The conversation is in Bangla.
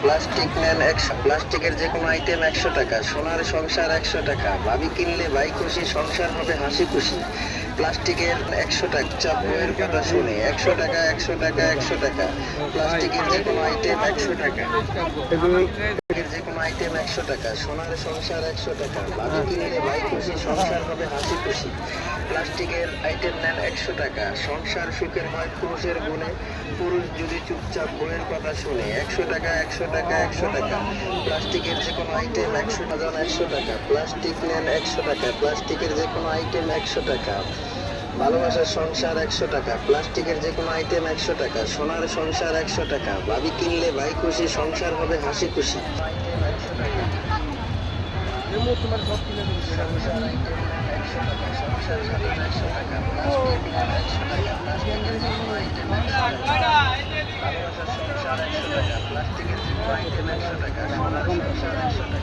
প্লাস্টিক নেন 100, প্লাস্টিকের যে কোনো আইটেম 100 টাকা, সোনার সংসার 100 টাকা, ভাবি কিনলে ভাই খুশি, সংসার হবে হাসি খুশি। প্লাস্টিকের 100 টাকা, চাপ বইয়ের কথা শুনে 100 টাকা 100 টাকা 100 টাকা, প্লাস্টিকের যে কোনো আইটেম 100 টাকা, প্লাস্টিকের যে কোনো আইটেম 100 টাকা, সোনার সংসার 100 টাকা, ভাবি কিনলে ভাই খুশি, সংসার হবে হাসি খুশি। প্লাস্টিকের আইটেম নেন 100 টাকা, সংসার সুখের হয় পুরুষের গুণে, পুরুষ যদি চুপচাপ বইয়ের কথা শুনে 100 টাকা 100 টাকা 100 টাকা, প্লাস্টিকের যে কোনো আইটেম 100 টাকা 100 টাকা, প্লাস্টিক নেন 100 টাকা, প্লাস্টিকের যে কোনো আইটেম 100 টাকা, ভালোবাসার সংসার 100 টাকা, প্লাস্টিকের যে কোনো আইটেম 100 টাকা, সোনার সংসার 100 টাকা, ভাবি কিনলে ভাই খুশি, সংসার হবে হাসি খুশি। তোমার সব কিনে দেবো সংসার আইটেম 100 টাকা, সংসার সাধারণ 100 টাকা, প্লাস্টিক নেন 100 টাকা, প্লাস্টিকের যে কোনো আইটেম 100 টাকা, ভালোবাসার সংসার 100 টাকা, প্লাস্টিকের যে কোনো আইটেম 100 টাকা, সোনার সংসার 100 টাকা।